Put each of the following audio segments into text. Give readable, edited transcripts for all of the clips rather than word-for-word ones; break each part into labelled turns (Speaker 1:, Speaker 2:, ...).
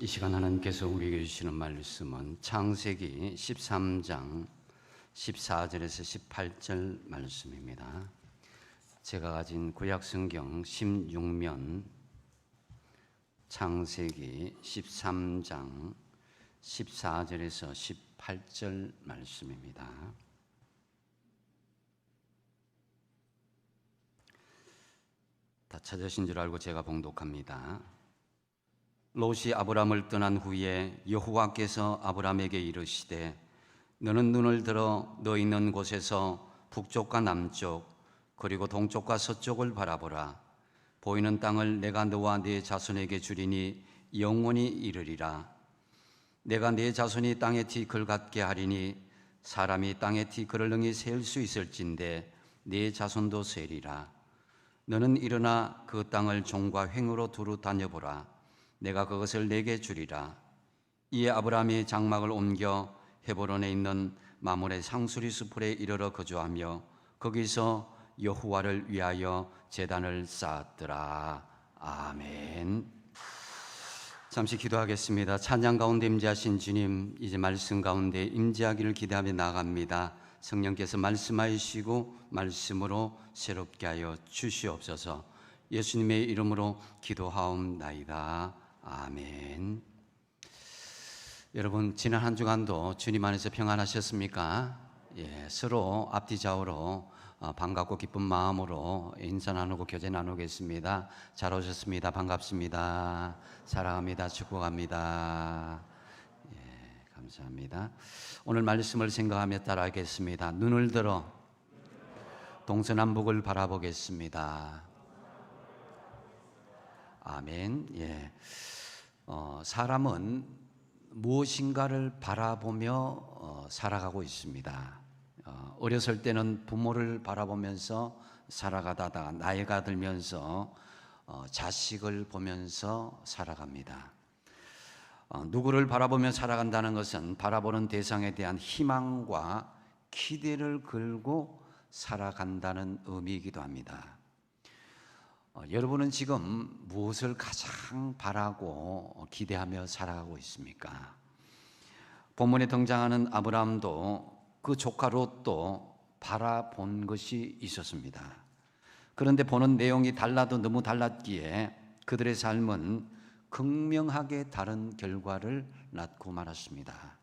Speaker 1: 이 시간 하나님께서 우리에게 주시는 말씀은 창세기 13장 14절에서 18절 말씀입니다. 제가 가진 구약성경 16면 창세기 13장 14절에서 18절 말씀입니다. 다 찾으신 줄 알고 제가 봉독합니다. 롯이 아브람을 떠난 후에 여호와께서 아브람에게 이르시되 너는 눈을 들어 너 있는 곳에서 북쪽과 남쪽 그리고 동쪽과 서쪽을 바라보라. 보이는 땅을 내가 너와 네 자손에게 주리니 영원히 이르리라. 내가 네 자손이 땅의 티끌 같게 하리니 사람이 땅의 티끌을 능히 세울 수 있을진데 네 자손도 세리라. 너는 일어나 그 땅을 종과 횡으로 두루 다녀보라. 내가 그것을 내게 주리라. 이에 아브람이 장막을 옮겨 헤브론에 있는 마므레 상수리 수풀에 이르러 거주하며 거기서 여호와를 위하여 제단을 쌓았더라. 아멘. 잠시 기도하겠습니다. 찬양 가운데 임재하신 주님, 이제 말씀 가운데 임재하기를 기대하며 나아갑니다. 성령께서 말씀하시고 말씀으로 새롭게 하여 주시옵소서. 예수님의 이름으로 기도하옵나이다. 아멘. 여러분, 지난 한 주간도 주님 안에서 평안하셨습니까? 서로 앞뒤 좌우로 반갑고 기쁜 마음으로 인사 나누고 교제 나누겠습니다. 잘 오셨습니다. 반갑습니다. 사랑합니다. 축복합니다. 감사합니다. 오늘 말씀을 생각하며 따라하겠습니다. 눈을 들어 동서남북을 바라보겠습니다. 아멘. 사람은 무엇인가를 바라보며 살아가고 있습니다. 어렸을 때는 부모를 바라보면서 살아가다가 나이가 들면서 자식을 보면서 살아갑니다. 누구를 바라보며 살아간다는 것은 바라보는 대상에 대한 희망과 기대를 걸고 살아간다는 의미이기도 합니다. 여러분은 지금 무엇을 가장 바라고 기대하며 살아가고 있습니까? 본문에 등장하는 아브라함도 그 조카 롯도 바라본 것이 있었습니다. 그런데 보는 내용이 달라도 너무 달랐기에 그들의 삶은 극명하게 다른 결과를 낳고 말았습니다.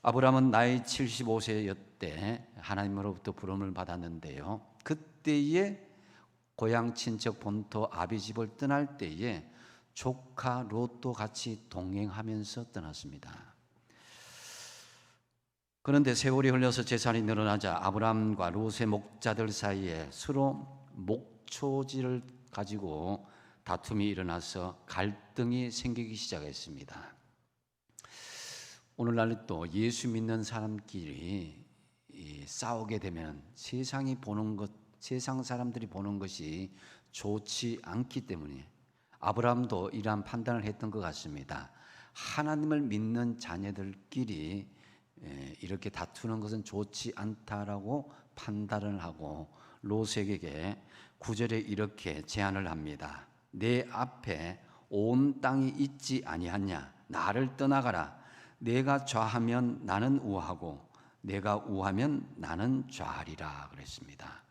Speaker 1: 아브라함은 나이 75세였대 하나님으로부터 부름을 받았는데요. 그때에 고향 친척 본토 아비집을 떠날 때에 조카 롯도 같이 동행하면서 떠났습니다. 그런데 세월이 흘러서 재산이 늘어나자 아브람과 롯의 목자들 사이에 서로 목초지를 가지고 다툼이 일어나서 갈등이 생기기 시작했습니다. 오늘날 또 예수 믿는 사람끼리 싸우게 되면 세상 사람들이 보는 것이 좋지 않기 때문에 아브라함도 이러한 판단을 했던 것 같습니다. 하나님을 믿는 자녀들끼리 이렇게 다투는 것은 좋지 않다라고 판단을 하고 롯에게 9절에 이렇게 제안을 합니다. 내 앞에 온 땅이 있지 아니하냐? 나를 떠나가라. 내가 좌하면 나는 우하고 내가 우하면 나는 좌하리라 그랬습니다.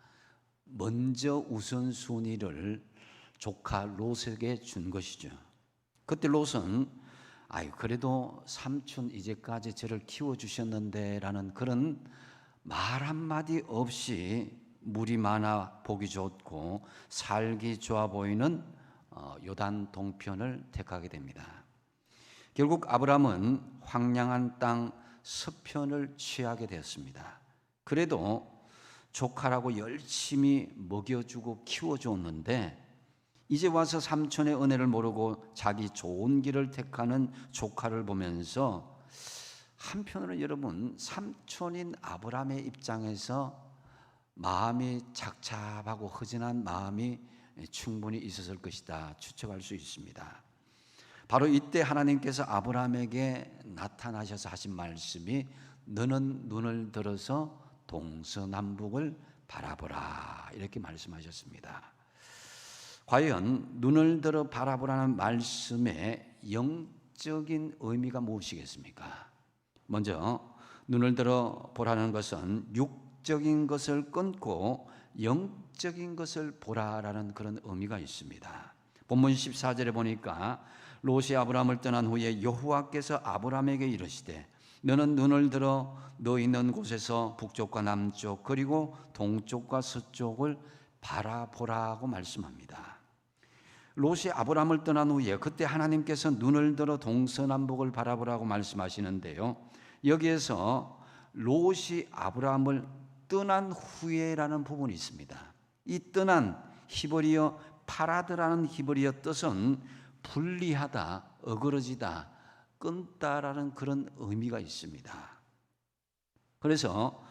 Speaker 1: 먼저 우선순위를 조카 롯에게 준 것이죠. 그때 롯은 그래도 삼촌 이제까지 저를 키워주셨는데 라는 그런 말 한마디 없이 물이 많아 보기 좋고 살기 좋아 보이는 요단 동편을 택하게 됩니다. 결국 아브람은 황량한 땅 서편을 취하게 되었습니다. 그래도 조카라고 열심히 먹여주고 키워줬는데 이제 와서 삼촌의 은혜를 모르고 자기 좋은 길을 택하는 조카를 보면서 한편으로는 여러분 삼촌인 아브람의 입장에서 마음이 착잡하고 허전한 마음이 충분히 있었을 것이다 추측할 수 있습니다. 바로 이때 하나님께서 아브람에게 나타나셔서 하신 말씀이 너는 눈을 들어서 동서남북을 바라보라 이렇게 말씀하셨습니다. 과연 눈을 들어 바라보라는 말씀의 영적인 의미가 무엇이겠습니까? 먼저 눈을 들어 보라는 것은 육적인 것을 끊고 영적인 것을 보라라는 그런 의미가 있습니다. 본문 14절에 보니까 롯이 아브라함을 떠난 후에 여호와께서 아브라함에게 이르시되 너는 눈을 들어 너 있는 곳에서 북쪽과 남쪽 그리고 동쪽과 서쪽을 바라보라고 말씀합니다. 롯이 아브라함을 떠난 후에 그때 하나님께서 눈을 들어 동서남북을 바라보라고 말씀하시는데요, 여기에서 롯이 아브라함을 떠난 후에라는 부분이 있습니다. 이 떠난 히브리어 파라드라는 히브리어 뜻은 분리하다, 어그러지다, 끊다라는 그런 의미가 있습니다. 그래서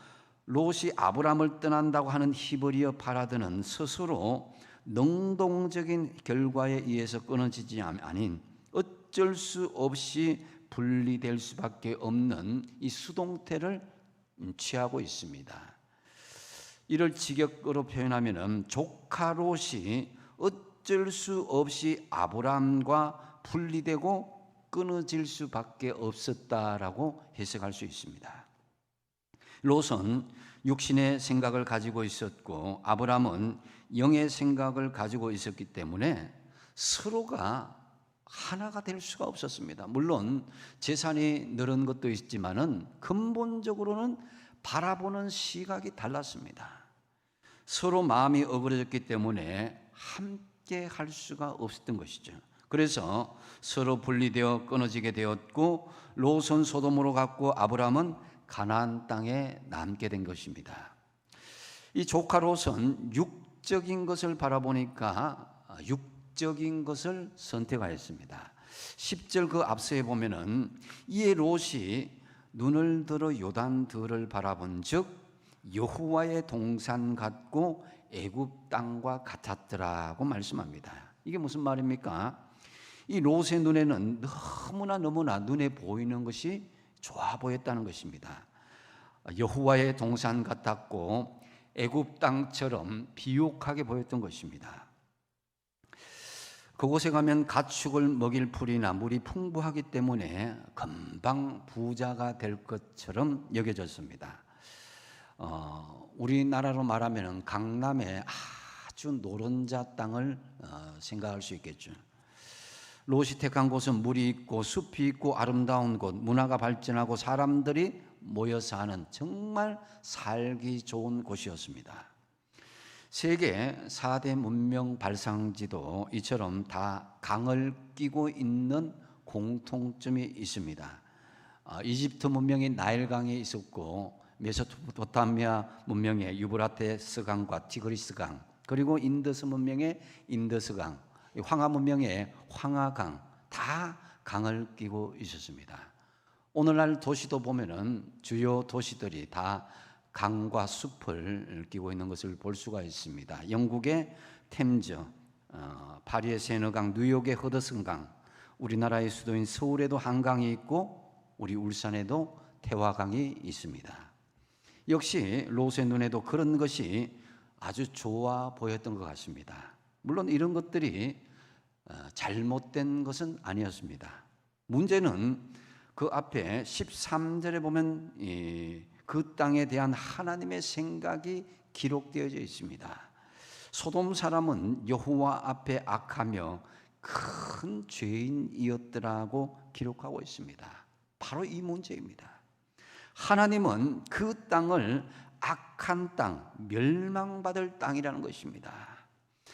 Speaker 1: 롯이 아브라함을 떠난다고 하는 히브리어 파라드는 스스로 능동적인 결과에 의해서 끊어지지 아닌 어쩔 수 없이 분리될 수밖에 없는 이 수동태를 취하고 있습니다. 이를 직역으로 표현하면 조카 롯이 어쩔 수 없이 아브라함과 분리되고 끊어질 수밖에 없었다라고 해석할 수 있습니다. 롯은 육신의 생각을 가지고 있었고 아브라함은 영의 생각을 가지고 있었기 때문에 서로가 하나가 될 수가 없었습니다. 물론 재산이 늘은 것도 있지만은 근본적으로는 바라보는 시각이 달랐습니다. 서로 마음이 어그러졌기 때문에 함께 할 수가 없었던 것이죠. 그래서 서로 분리되어 끊어지게 되었고 롯은 소돔으로 갔고 아브라함은 가나안 땅에 남게 된 것입니다. 이 조카 롯은 육적인 것을 바라보니까 육적인 것을 선택하였습니다. 10절 그 앞서에 보면은 이에 롯이 눈을 들어 요단들을 바라본 즉 여호와의 동산 같고 애굽 땅과 같았더라고 말씀합니다. 이게 무슨 말입니까? 이 롯의 눈에는 너무나 눈에 보이는 것이 좋아 보였다는 것입니다. 여호와의 동산 같았고 애굽 땅처럼 비옥하게 보였던 것입니다. 그곳에 가면 가축을 먹일 풀이나 물이 풍부하기 때문에 금방 부자가 될 것처럼 여겨졌습니다. 우리나라로 말하면 강남의 아주 노른자 땅을 생각할 수 있겠죠. 롯이 택한 곳은 물이 있고 숲이 있고 아름다운 곳, 문화가 발전하고 사람들이 모여 사는 정말 살기 좋은 곳이었습니다. 세계 4대 문명 발상지도 이처럼 다 강을 끼고 있는 공통점이 있습니다. 이집트 문명이 나일강에 있었고 메소포타미아 문명의 유브라테스 강과 티그리스 강, 그리고 인더스 문명의 인더스 강, 황하 문명의 황하강, 다 강을 끼고 있었습니다. 오늘날 도시도 보면은 주요 도시들이 다 강과 숲을 끼고 있는 것을 볼 수가 있습니다. 영국의 템즈, 파리의 세너강, 뉴욕의 허드슨강, 우리나라의 수도인 서울에도 한강이 있고 우리 울산에도 태화강이 있습니다. 역시 롯의 눈에도 그런 것이 아주 좋아 보였던 것 같습니다. 물론 이런 것들이 잘못된 것은 아니었습니다. 문제는 그 앞에 13절에 보면 그 땅에 대한 하나님의 생각이 기록되어져 있습니다. 소돔 사람은 여호와 앞에 악하며 큰 죄인이었더라고 기록하고 있습니다. 바로 이 문제입니다. 하나님은 그 땅을 악한 땅, 멸망받을 땅이라는 것입니다.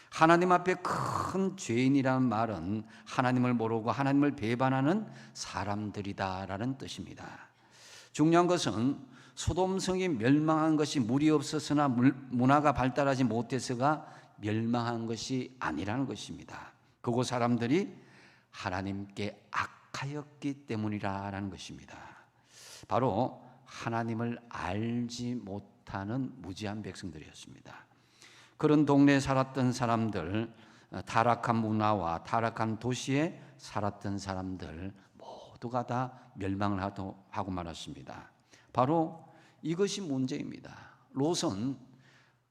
Speaker 1: 하나님 앞에 큰 죄인이라는 말은 하나님을 모르고 하나님을 배반하는 사람들이다라는 뜻입니다. 중요한 것은 소돔성이 멸망한 것이 물이 없어서나 문화가 발달하지 못해서가 멸망한 것이 아니라는 것입니다. 그곳 사람들이 하나님께 악하였기 때문이라는 것입니다. 바로 하나님을 알지 못하는 무지한 백성들이었습니다. 그런 동네에 살았던 사람들, 타락한 문화와 타락한 도시에 살았던 사람들 모두가 다 멸망을 하고 말았습니다. 바로 이것이 문제입니다. 롯은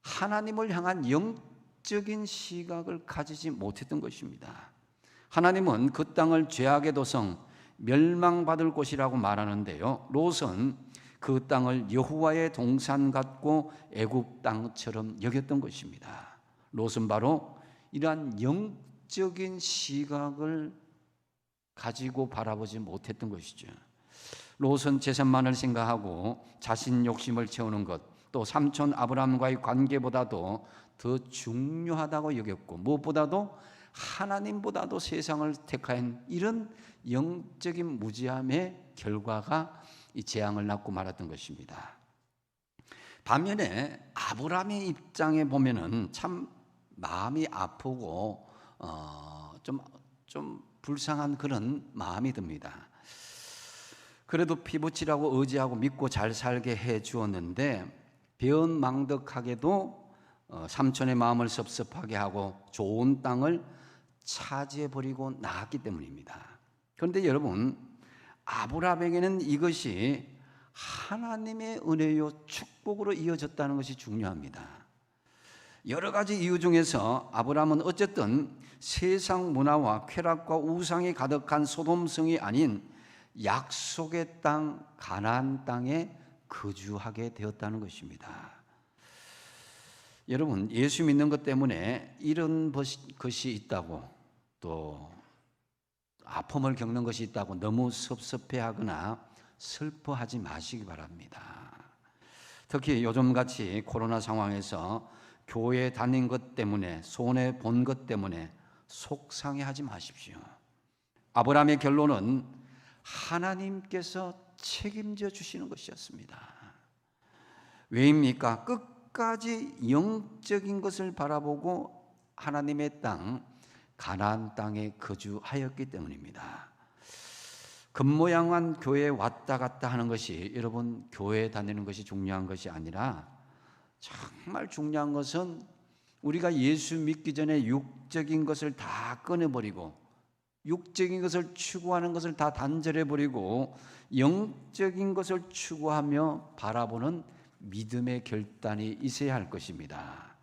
Speaker 1: 하나님을 향한 영적인 시각을 가지지 못했던 것입니다. 하나님은 그 땅을 죄악의 도성, 멸망받을 곳이라고 말하는데요, 롯은 그 땅을 여호와의 동산 같고 애굽 땅처럼 여겼던 것입니다. 롯은 바로 이러한 영적인 시각을 가지고 바라보지 못했던 것이죠. 롯은 재산만을 생각하고 자신 욕심을 채우는 것, 또 삼촌 아브라함과의 관계보다도 더 중요하다고 여겼고, 무엇보다도 하나님보다도 세상을 택한 이런 영적인 무지함의 결과가 이 재앙을 낳고 말았던 것입니다. 반면에 아브라함의 입장에 보면은 참 마음이 아프고 좀 불쌍한 그런 마음이 듭니다. 그래도 피부치라고 의지하고 믿고 잘 살게 해 주었는데 배은망덕하게도 삼촌의 마음을 섭섭하게 하고 좋은 땅을 차지해 버리고 나갔기 때문입니다. 그런데 여러분, 아브라함에게는 이것이 하나님의 은혜요 축복으로 이어졌다는 것이 중요합니다. 여러 가지 이유 중에서 아브라함은 어쨌든 세상 문화와 쾌락과 우상이 가득한 소돔성이 아닌 약속의 땅 가나안 땅에 거주하게 되었다는 것입니다. 여러분, 예수 믿는 것 때문에 이런 것이 있다고, 또 아픔을 겪는 것이 있다고 너무 섭섭해하거나 슬퍼하지 마시기 바랍니다. 특히 요즘같이 코로나 상황에서 교회 다닌 것 때문에, 손해 본 것 때문에 속상해하지 마십시오. 아브라함의 결론은 하나님께서 책임져 주시는 것이었습니다. 왜입니까? 끝까지 영적인 것을 바라보고 하나님의 땅 가나안 땅에 거주하였기 때문입니다. 겉모양한 교회에 왔다 갔다 하는 것이, 여러분, 교회 다니는 것이 중요한 것이 아니라 정말 중요한 것은 우리가 예수 믿기 전에 육적인 것을 다 끊어버리고 육적인 것을 추구하는 것을 다 단절해버리고 영적인 것을 추구하며 바라보는 믿음의 결단이 있어야 할 것입니다.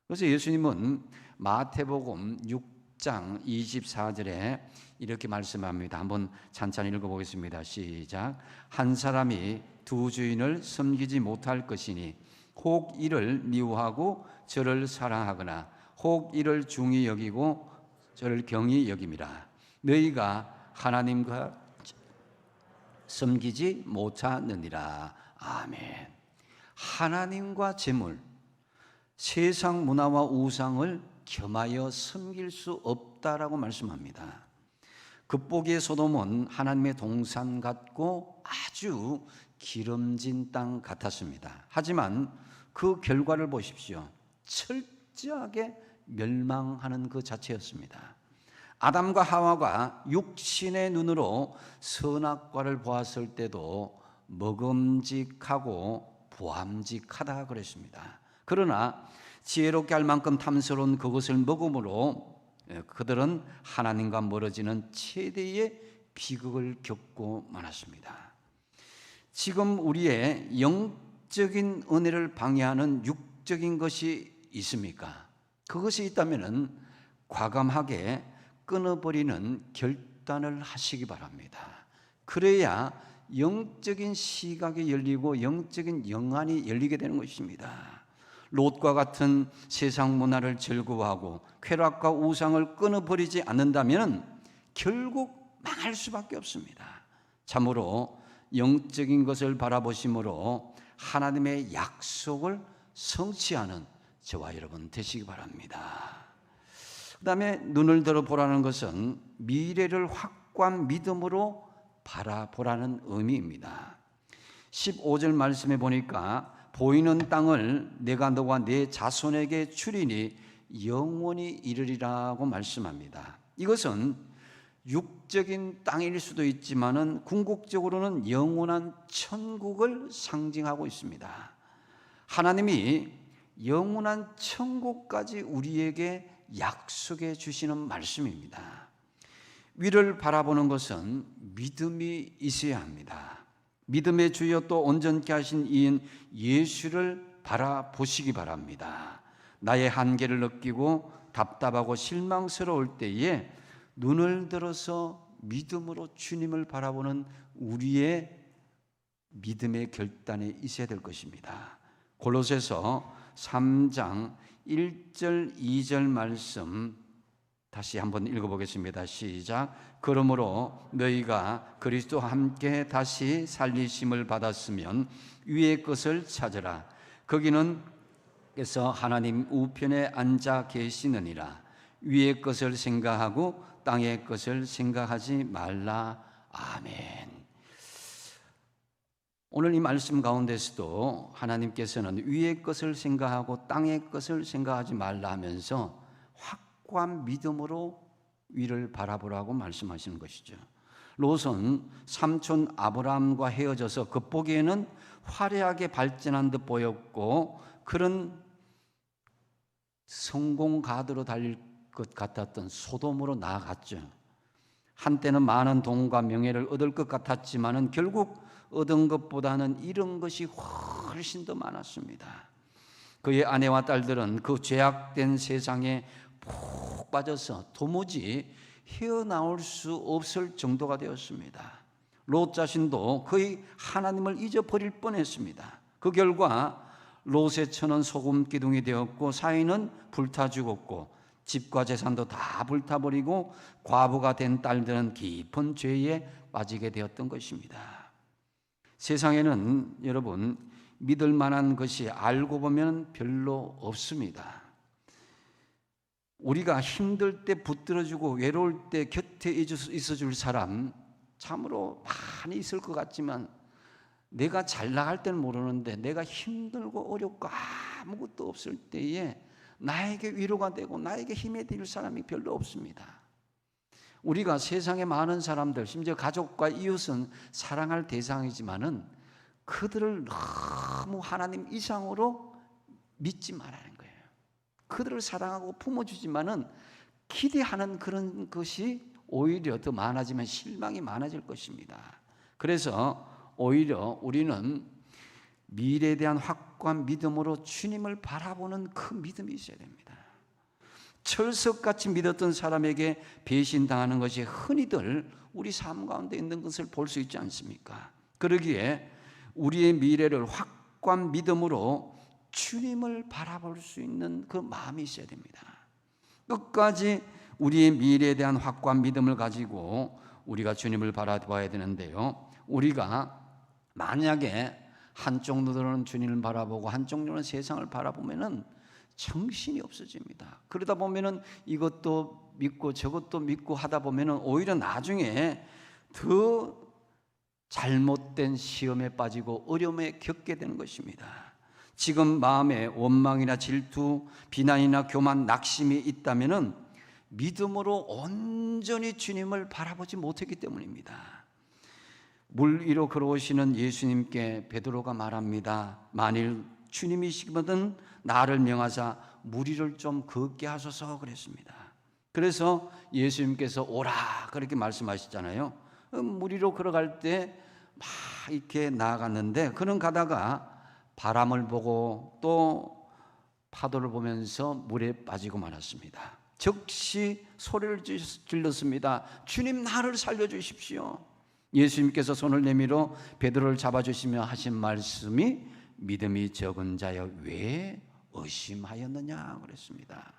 Speaker 1: 그래서 예수님은 마태복음 6장 24절에 이렇게 말씀합니다. 한번 찬찬히 읽어보겠습니다. 시작. 한 사람이 두 주인을 섬기지 못할 것이니 혹 이를 미워하고 저를 사랑하거나 혹 이를 중히 여기고 저를 경히 여김이라. 너희가 하나님과 섬기지 못하느니라. 아멘. 하나님과 재물, 세상 문화와 우상을 겸하여 섬길 수 없다라고 말씀합니다. 겉보기에 소돔은 하나님의 동산 같고 아주 기름진 땅 같았습니다. 하지만 그 결과를 보십시오. 철저하게 멸망하는 그 자체였습니다. 아담과 하와가 육신의 눈으로 선악과를 보았을 때도 먹음직하고 보암직하다 그랬습니다. 그러나 지혜롭게 할 만큼 탐스러운 그것을 먹음으로 그들은 하나님과 멀어지는 최대의 비극을 겪고 말았습니다. 지금 우리의 영적인 은혜를 방해하는 육적인 것이 있습니까? 그것이 있다면 과감하게 끊어버리는 결단을 하시기 바랍니다. 그래야 영적인 시각이 열리고 영적인 영안이 열리게 되는 것입니다. 롯과 같은 세상 문화를 즐거워하고 쾌락과 우상을 끊어버리지 않는다면 결국 망할 수밖에 없습니다. 참으로 영적인 것을 바라보심으로 하나님의 약속을 성취하는 저와 여러분 되시기 바랍니다. 그 다음에 눈을 들어 보라는 것은 미래를 확고한 믿음으로 바라보라는 의미입니다. 15절 말씀에 보니까 보이는 땅을 내가 너와 내 자손에게 주리니 영원히 이르리라고 말씀합니다. 이것은 육적인 땅일 수도 있지만은 궁극적으로는 영원한 천국을 상징하고 있습니다. 하나님이 영원한 천국까지 우리에게 약속해 주시는 말씀입니다. 위를 바라보는 것은 믿음이 있어야 합니다. 믿음의 주여 또 온전케 하신 이인 예수를 바라보시기 바랍니다. 나의 한계를 느끼고 답답하고 실망스러울 때에 눈을 들어서 믿음으로 주님을 바라보는 우리의 믿음의 결단에 있어야 될 것입니다. 골로새서 3장 1절 2절 말씀 다시 한번 읽어보겠습니다. 시작. 그러므로 너희가 그리스도와 함께 다시 살리심을 받았으면 위의 것을 찾으라. 거기는 그래서 하나님 우편에 앉아 계시느니라. 위의 것을 생각하고 땅의 것을 생각하지 말라. 아멘. 오늘 이 말씀 가운데서도 하나님께서는 위의 것을 생각하고 땅의 것을 생각하지 말라 하면서 확고한 믿음으로 위를 바라보라고 말씀하시는 것이죠. 롯은 삼촌 아브라함과 헤어져서 겉보기에는 화려하게 발전한 듯 보였고 그런 성공 가드로 달릴 것 같았던 소돔으로 나아갔죠. 한때는 많은 돈과 명예를 얻을 것 같았지만은 결국 얻은 것보다는 잃은 것이 훨씬 더 많았습니다. 그의 아내와 딸들은 그 죄악된 세상에 푹 빠져서 도무지 헤어나올 수 없을 정도가 되었습니다. 롯 자신도 거의 하나님을 잊어버릴 뻔했습니다. 그 결과 롯의 처는 소금 기둥이 되었고 사위는 불타 죽었고 집과 재산도 다 불타버리고 과부가 된 딸들은 깊은 죄에 빠지게 되었던 것입니다. 세상에는 여러분 믿을 만한 것이 알고 보면 별로 없습니다. 우리가 힘들 때 붙들어주고 외로울 때 곁에 있어줄 사람 참으로 많이 있을 것 같지만 내가 잘 나갈 때는 모르는데 내가 힘들고 어렵고 아무것도 없을 때에 나에게 위로가 되고 나에게 힘이 될 사람이 별로 없습니다. 우리가 세상에 많은 사람들 심지어 가족과 이웃은 사랑할 대상이지만은 그들을 너무 하나님 이상으로 믿지 말라는 거예요. 그들을 사랑하고 품어주지만은 기대하는 그런 것이 오히려 더 많아지면 실망이 많아질 것입니다. 그래서 오히려 우리는 미래에 대한 확고한 믿음으로 주님을 바라보는 그 믿음이 있어야 됩니다. 철석같이 믿었던 사람에게 배신당하는 것이 흔히들 우리 삶 가운데 있는 것을 볼 수 있지 않습니까? 그러기에 우리의 미래를 확고한 믿음으로 주님을 바라볼 수 있는 그 마음이 있어야 됩니다. 끝까지 우리의 미래에 대한 확고한 믿음을 가지고 우리가 주님을 바라봐야 되는데요. 우리가 만약에 한쪽 눈으로는 주님을 바라보고 한쪽 눈으로는 세상을 바라보면은 정신이 없어집니다. 그러다 보면은 이것도 믿고 저것도 믿고 하다 보면은 오히려 나중에 더 잘못된 시험에 빠지고 어려움에 겪게 되는 것입니다. 지금 마음에 원망이나 질투, 비난이나 교만, 낙심이 있다면은 믿음으로 온전히 주님을 바라보지 못했기 때문입니다. 물 위로 걸어오시는 예수님께 베드로가 말합니다. 만일 주님이시거든 나를 명하사 물 위를 좀 걷게 하소서 그랬습니다. 그래서 예수님께서 오라 그렇게 말씀하시잖아요. 물 위로 걸어갈 때 막 이렇게 나아갔는데 그는 가다가 바람을 보고 또 파도를 보면서 물에 빠지고 말았습니다. 즉시 소리를 질렀습니다. 주님 나를 살려주십시오. 예수님께서 손을 내밀어 베드로를 잡아주시며 하신 말씀이 믿음이 적은 자여 왜 의심하였느냐 그랬습니다.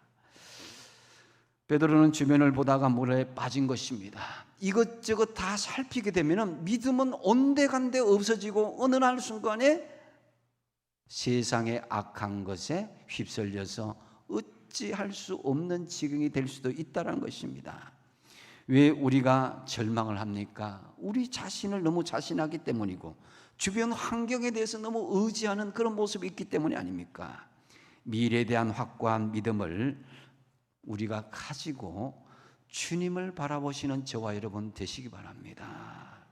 Speaker 1: 베드로는 주변을 보다가 물에 빠진 것입니다. 이것저것 다 살피게 되면 믿음은 온데간데 없어지고 어느 날 순간에 세상의 악한 것에 휩쓸려서 어찌할 수 없는 지경이 될 수도 있다는 것입니다. 왜 우리가 절망을 합니까? 우리 자신을 너무 자신하기 때문이고 주변 환경에 대해서 너무 의지하는 그런 모습이 있기 때문이 아닙니까? 미래에 대한 확고한 믿음을 우리가 가지고 주님을 바라보시는 저와 여러분 되시기 바랍니다.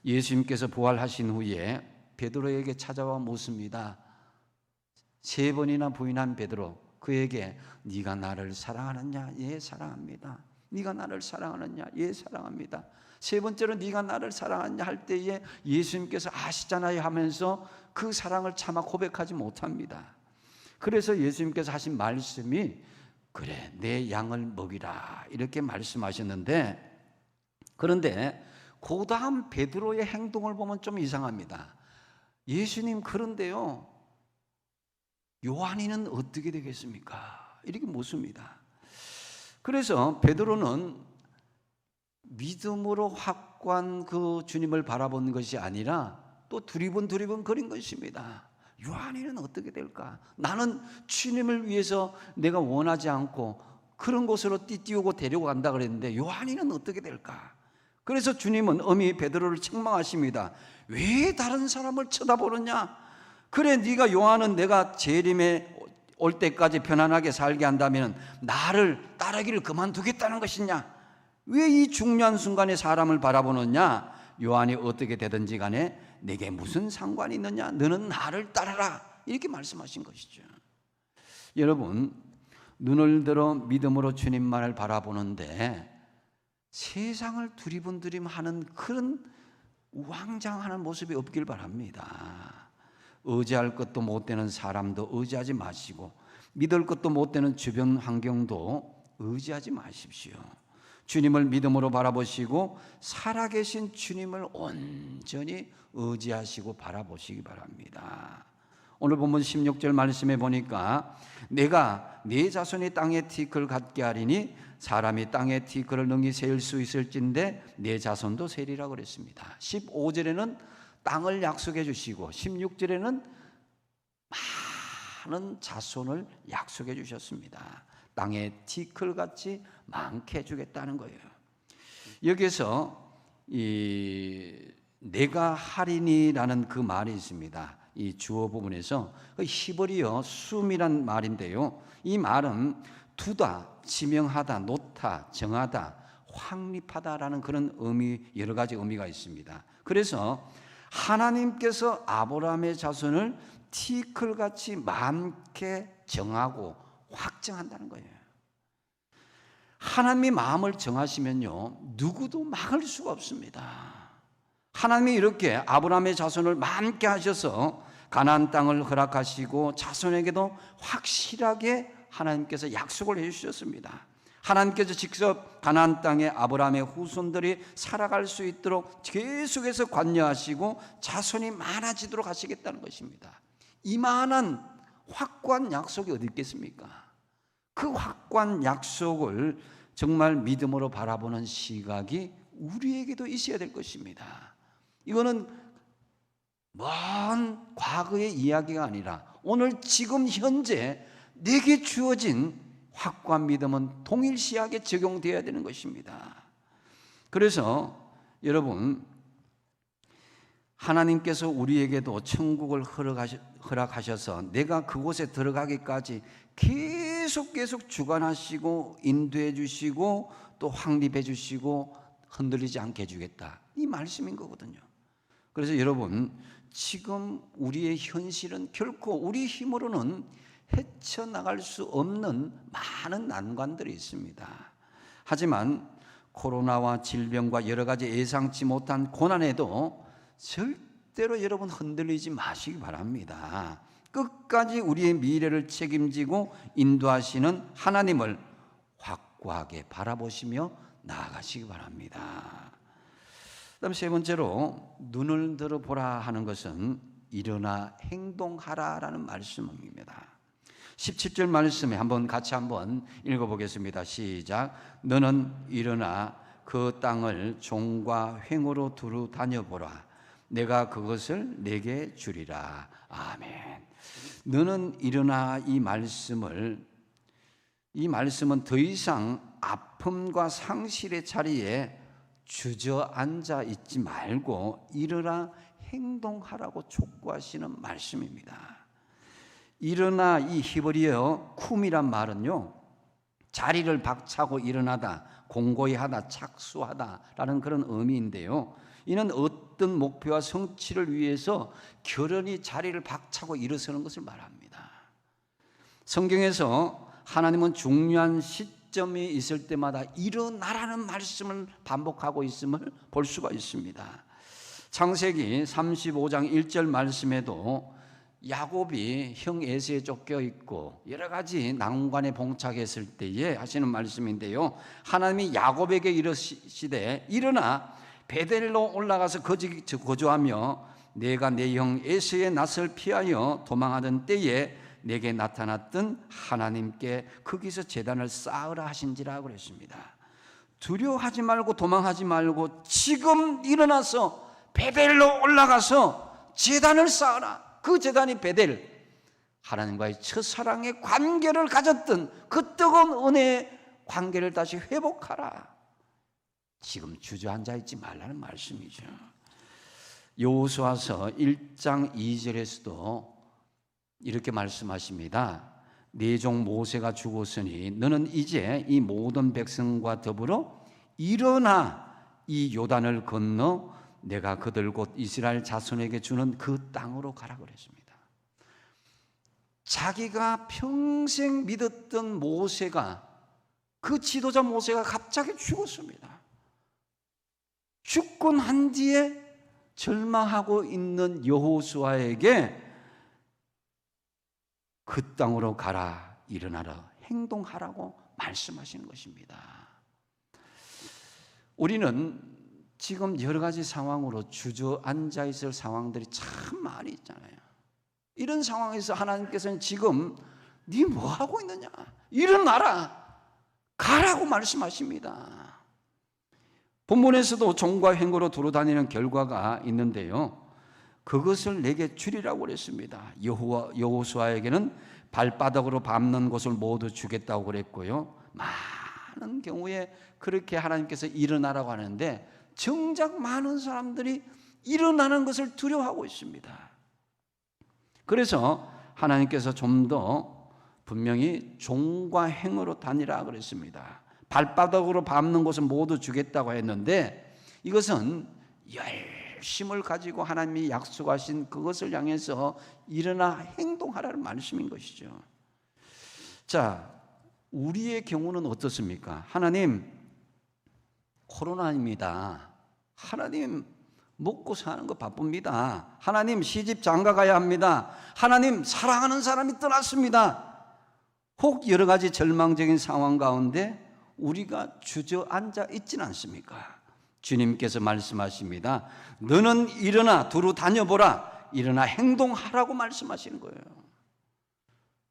Speaker 1: 예수님께서 부활하신 후에 베드로에게 찾아와 묻습니다. 3번이나 부인한 베드로 그에게 네가 나를 사랑하느냐? 예 사랑합니다. 네가 나를 사랑하느냐? 예 사랑합니다. 3번째로 네가 나를 사랑하느냐 할 때에 예수님께서 아시잖아요 하면서 그 사랑을 차마 고백하지 못합니다. 그래서 예수님께서 하신 말씀이 그래 내 양을 먹이라 이렇게 말씀하셨는데 그런데 그 다음 베드로의 행동을 보면 좀 이상합니다. 예수님, 그런데요, 요한이는 어떻게 되겠습니까? 이렇게 묻습니다. 그래서 베드로는 믿음으로 확고한 그 주님을 바라본 것이 아니라 또 두리번 거린 것입니다. 요한이는 어떻게 될까? 나는 주님을 위해서 내가 원하지 않고 그런 곳으로 띄우고 데리고 간다 그랬는데 요한이는 어떻게 될까? 그래서 주님은 엄히 베드로를 책망하십니다. 왜 다른 사람을 쳐다보느냐? 그래, 네가 요한은 내가 재림에 올 때까지 편안하게 살게 한다면 나를 따르기를 그만두겠다는 것이냐? 왜 이 중요한 순간에 사람을 바라보느냐? 요한이 어떻게 되든지 간에 내게 무슨 상관이 있느냐? 너는 나를 따르라, 이렇게 말씀하신 것이죠. 여러분, 눈을 들어 믿음으로 주님만을 바라보는데 세상을 두리번두림하는 그런 우왕좌왕하는 모습이 없길 바랍니다. 의지할 것도 못 되는 사람도 의지하지 마시고 믿을 것도 못 되는 주변 환경도 의지하지 마십시오. 주님을 믿음으로 바라보시고 살아계신 주님을 온전히 의지하시고 바라보시기 바랍니다. 오늘 본문 16절 말씀에 보니까 내가 네 자손이 땅의 티끌 같게 하리니 사람이 땅의 티끌을 능히 세울 수 있을진데 네 자손도 세리라고 그랬습니다. 15절에는 땅을 약속해 주시고 16절에는 많은 자손을 약속해 주셨습니다. 땅의 티끌같이 많게 해주겠다는 거예요. 여기서 내가 하리니라는 그 말이 있습니다. 이 주어 부분에서 히브리어 숨이란 말인데요, 이 말은 두다, 지명하다, 놓다, 정하다, 확립하다라는 그런 의미, 여러 가지 의미가 있습니다. 그래서 하나님께서 아브라함의 자손을 티끌같이 많게 정하고 확정한다는 거예요. 하나님이 마음을 정하시면요, 누구도 막을 수가 없습니다. 하나님이 이렇게 아브라함의 자손을 많게 하셔서 가나안 땅을 허락하시고 자손에게도 확실하게 하나님께서 약속을 해주셨습니다. 하나님께서 직접 가나안 땅에 아브라함의 후손들이 살아갈 수 있도록 계속해서 관여하시고 자손이 많아지도록 하시겠다는 것입니다. 이만한 확고한 약속이 어디 있겠습니까? 그 확고한 약속을 정말 믿음으로 바라보는 시각이 우리에게도 있어야 될 것입니다. 이거는 먼 과거의 이야기가 아니라 오늘 지금 현재 내게 주어진 확고한 믿음은 동일시하게 적용되어야 되는 것입니다. 그래서 여러분, 하나님께서 우리에게도 천국을 허락하셔서 내가 그곳에 들어가기까지 계속 주관하시고 인도해 주시고 또 확립해 주시고 흔들리지 않게 해주겠다, 이 말씀인 거거든요. 그래서 여러분, 지금 우리의 현실은 결코 우리 힘으로는 헤쳐나갈 수 없는 많은 난관들이 있습니다. 하지만 코로나와 질병과 여러 가지 예상치 못한 고난에도 절대로 여러분 흔들리지 마시기 바랍니다. 끝까지 우리의 미래를 책임지고 인도하시는 하나님을 확고하게 바라보시며 나아가시기 바랍니다. 그다음 세 번째로 눈을 들어보라 하는 것은 일어나 행동하라라는 말씀입니다. 17절 말씀에 같이 한번 읽어보겠습니다. 시작. 너는 일어나 그 땅을 종과 횡으로 두루 다녀보라. 내가 그것을 내게 주리라. 아멘. 너는 일어나, 이 말씀은 더 이상 아픔과 상실의 자리에 주저앉아 있지 말고 일어나 행동하라고 촉구하시는 말씀입니다. 일어나, 이 히브리어 쿰이란 말은요, 자리를 박차고 일어나다, 공고히 하다, 착수하다라는 그런 의미인데요, 이는 어떤 목표와 성취를 위해서 결연히 자리를 박차고 일어서는 것을 말합니다. 성경에서 하나님은 중요한 시점이 있을 때마다 일어나라는 말씀을 반복하고 있음을 볼 수가 있습니다. 창세기 35장 1절 말씀에도 야곱이 형 에서에 쫓겨 있고 여러 가지 난관에 봉착했을 때에 하시는 말씀인데요, 하나님이 야곱에게 이르시되 일어나 베델로 올라가서 거기 거주하며 내가 내 형 에서의 낯을 피하여 도망하던 때에 내게 나타났던 하나님께 거기서 제단을 쌓으라 하신지라 그랬습니다. 두려워하지 말고 도망하지 말고 지금 일어나서 베델로 올라가서 제단을 쌓으라. 그 제단이 베델, 하나님과의 첫사랑의 관계를 가졌던 그 뜨거운 은혜의 관계를 다시 회복하라. 지금 주저앉아 있지 말라는 말씀이죠. 여호수아서 1장 2절에서도 이렇게 말씀하십니다. 네 종 모세가 죽었으니 너는 이제 이 모든 백성과 더불어 일어나 이 요단을 건너 내가 그들 곧 이스라엘 자손에게 주는 그 땅으로 가라 그랬습니다. 자기가 평생 믿었던 모세가, 그 지도자 모세가 갑자기 죽었습니다. 죽고 난 뒤에 절망하고 있는 여호수아에게 그 땅으로 가라, 일어나라, 행동하라고 말씀하시는 것입니다. 우리는 지금 여러 가지 상황으로 주저앉아 있을 상황들이 참 많이 있잖아요. 이런 상황에서 하나님께서는 지금 네 뭐 하고 있느냐, 일어나라, 가라고 말씀하십니다. 본문에서도 종과 행거로 두루다니는 결과가 있는데요, 그것을 내게 주리라고 그랬습니다. 여호수아에게는 발바닥으로 밟는 곳을 모두 주겠다고 그랬고요, 많은 경우에 그렇게 하나님께서 일어나라고 하는데 정작 많은 사람들이 일어나는 것을 두려워하고 있습니다. 그래서 하나님께서 좀 더 분명히 종과 행으로 다니라 그랬습니다. 발바닥으로 밟는 곳은 모두 주겠다고 했는데 이것은 열심을 가지고 하나님이 약속하신 그것을 향해서 일어나 행동하라는 말씀인 것이죠. 자, 우리의 경우는 어떻습니까? 하나님, 코로나입니다. 하나님, 먹고 사는 거 바쁩니다. 하나님, 시집 장가 가야 합니다. 하나님, 사랑하는 사람이 떠났습니다. 혹 여러 가지 절망적인 상황 가운데 우리가 주저앉아 있지는 않습니까? 주님께서 말씀하십니다. 너는 일어나 두루 다녀보라, 일어나 행동하라고 말씀하시는 거예요.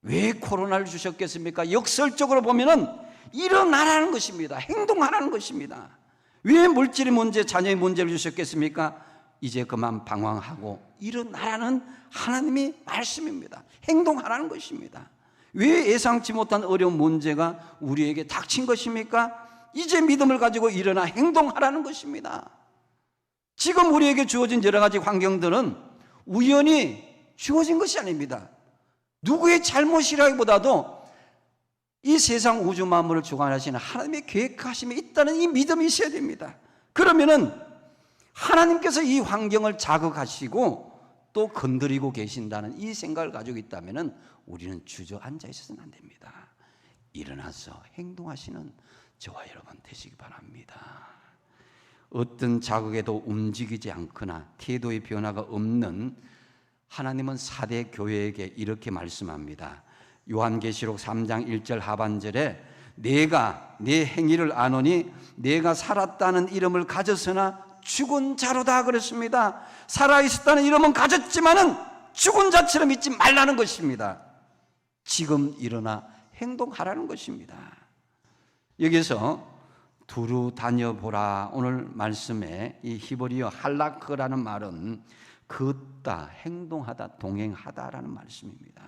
Speaker 1: 왜 코로나를 주셨겠습니까? 역설적으로 보면은 일어나라는 것입니다. 행동하라는 것입니다. 왜 물질의 문제, 자녀의 문제를 주셨겠습니까? 이제 그만 방황하고 일어나라는 하나님의 말씀입니다. 행동하라는 것입니다. 왜 예상치 못한 어려운 문제가 우리에게 닥친 것입니까? 이제 믿음을 가지고 일어나 행동하라는 것입니다. 지금 우리에게 주어진 여러 가지 환경들은 우연히 주어진 것이 아닙니다. 누구의 잘못이라기보다도 이 세상 우주 만물을 주관하시는 하나님의 계획하심이 있다는 이 믿음이 있어야 됩니다. 그러면은 하나님께서 이 환경을 자극하시고 또 건드리고 계신다는 이 생각을 가지고 있다면은 우리는 주저앉아 있어서는 안 됩니다. 일어나서 행동하시는 저와 여러분 되시기 바랍니다. 어떤 자극에도 움직이지 않거나 태도의 변화가 없는 하나님은 사대 교회에게 이렇게 말씀합니다. 요한계시록 3장 1절 하반절에 내가 내 행위를 아노니 내가 살았다는 이름을 가졌으나 죽은 자로다 그랬습니다. 살아있었다는 이름은 가졌지만은 죽은 자처럼 있지 말라는 것입니다. 지금 일어나 행동하라는 것입니다. 여기서 두루 다녀보라, 오늘 말씀에 이 히브리어 할라크라는 말은 걷다, 행동하다, 동행하다라는 말씀입니다.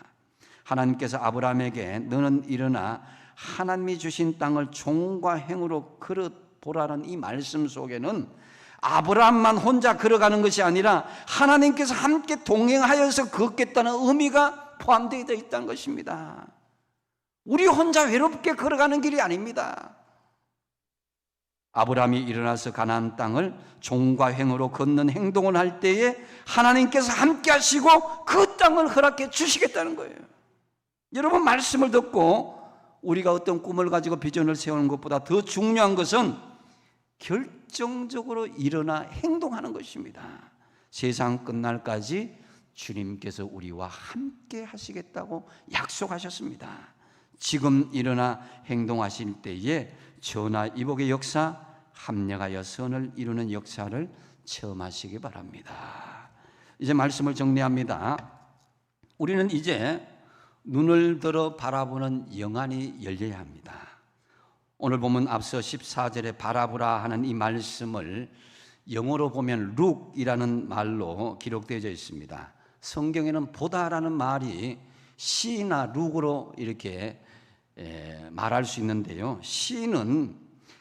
Speaker 1: 하나님께서 아브라함에게 너는 일어나 하나님이 주신 땅을 종과 행으로 걸어보라는 이 말씀 속에는 아브라함만 혼자 걸어가는 것이 아니라 하나님께서 함께 동행하여서 걷겠다는 의미가 포함되어 있다는 것입니다. 우리 혼자 외롭게 걸어가는 길이 아닙니다. 아브라함이 일어나서 가나안 땅을 종과 행으로 걷는 행동을 할 때에 하나님께서 함께 하시고 그 땅을 허락해 주시겠다는 거예요. 여러분, 말씀을 듣고 우리가 어떤 꿈을 가지고 비전을 세우는 것보다 더 중요한 것은 결정적으로 일어나 행동하는 것입니다. 세상 끝날까지 주님께서 우리와 함께 하시겠다고 약속하셨습니다. 지금 일어나 행동하실 때에 전화 이복의 역사, 합력하여 선을 이루는 역사를 체험하시기 바랍니다. 이제 말씀을 정리합니다. 우리는 이제 눈을 들어 바라보는 영안이 열려야 합니다. 오늘 보면 앞서 14절에 바라보라 하는 이 말씀을 영어로 보면 look이라는 말로 기록되어 있습니다. 성경에는 보다라는 말이 see나 look으로 이렇게 말할 수 있는데요. see는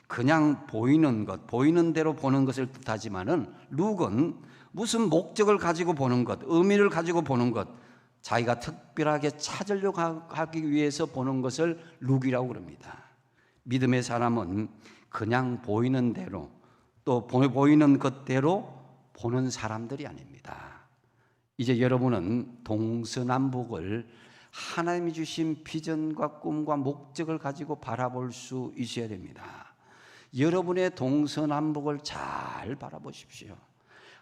Speaker 1: 그냥 보이는 것, 보이는 대로 보는 것을 뜻하지만은 look은 무슨 목적을 가지고 보는 것, 의미를 가지고 보는 것, 자기가 특별하게 찾으려고 하기 위해서 보는 것을 look이라고 그럽니다. 믿음의 사람은 그냥 보이는 대로 또 보이는 것대로 보는 사람들이 아닙니다. 이제 여러분은 동서남북을 하나님이 주신 비전과 꿈과 목적을 가지고 바라볼 수 있어야 됩니다. 여러분의 동서남북을 잘 바라보십시오.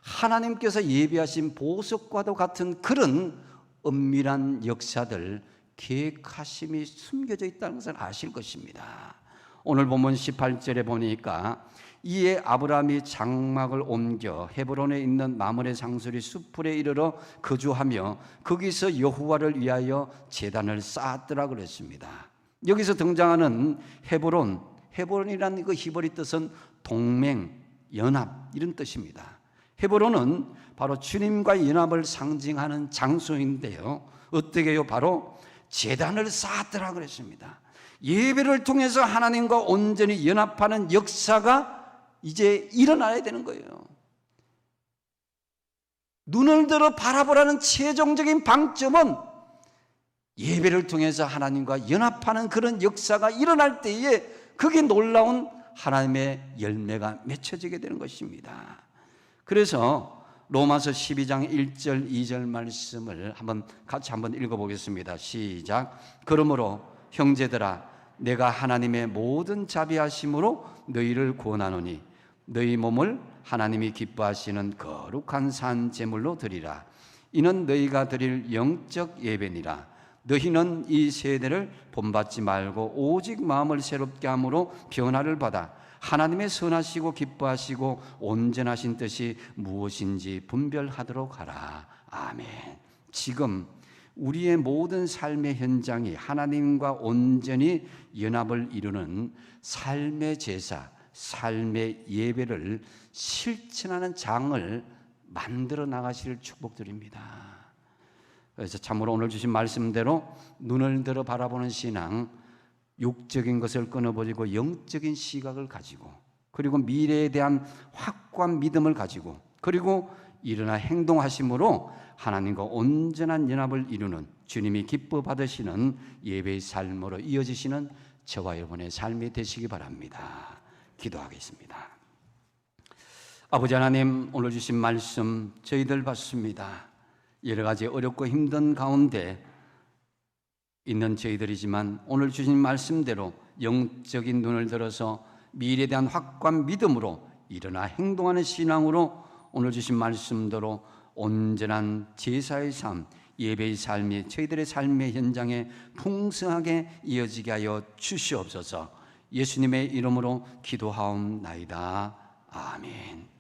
Speaker 1: 하나님께서 예비하신 보석과도 같은 그런 은밀한 역사들, 계획하심이 숨겨져 있다는 것을 아실 것입니다. 오늘 본문 18절에 보니까 이에 아브라함이 장막을 옮겨 헤브론에 있는 마므레 상수리 수풀에 이르러 거주하며 거기서 여호와를 위하여 제단을 쌓았더라 그랬습니다. 여기서 등장하는 헤브론이라는 그 히브리 뜻은 동맹, 연합 이런 뜻입니다. 헤브론은 바로 주님과 연합을 상징하는 장소인데요. 어떻게요? 바로 제단을 쌓았더라 그랬습니다. 예배를 통해서 하나님과 온전히 연합하는 역사가 이제 일어나야 되는 거예요. 눈을 들어 바라보라는 최종적인 방점은 예배를 통해서 하나님과 연합하는 그런 역사가 일어날 때에 그게 놀라운 하나님의 열매가 맺혀지게 되는 것입니다. 그래서 로마서 12장 1절 2절 말씀을 같이 한번 읽어보겠습니다. 시작. 그러므로 형제들아 내가 하나님의 모든 자비하심으로 너희를 구원하노니 너희 몸을 하나님이 기뻐하시는 거룩한 산 제물로 드리라. 이는 너희가 드릴 영적 예배니라. 너희는 이 세대를 본받지 말고 오직 마음을 새롭게 함으로 변화를 받아 하나님의 선하시고 기뻐하시고 온전하신 뜻이 무엇인지 분별하도록 하라. 아멘. 지금 우리의 모든 삶의 현장이 하나님과 온전히 연합을 이루는 삶의 제사, 삶의 예배를 실천하는 장을 만들어 나가시를 축복드립니다. 그래서 참으로 오늘 주신 말씀대로 눈을 들어 바라보는 신앙, 육적인 것을 끊어버리고 영적인 시각을 가지고, 그리고 미래에 대한 확고한 믿음을 가지고, 그리고 일어나 행동하심으로 하나님과 온전한 연합을 이루는 주님이 기뻐 받으시는 예배의 삶으로 이어지시는 저와 여러분의 삶이 되시기 바랍니다. 기도하겠습니다. 아버지 하나님, 오늘 주신 말씀 저희들 받습니다. 여러 가지 어렵고 힘든 가운데 있는 저희들이지만 오늘 주신 말씀대로 영적인 눈을 들어서 미래에 대한 확고한 믿음으로 일어나 행동하는 신앙으로 오늘 주신 말씀대로 온전한 제사의 삶, 예배의 삶이 저희들의 삶의 현장에 풍성하게 이어지게 하여 주시옵소서. 예수님의 이름으로 기도하옵나이다. 아멘.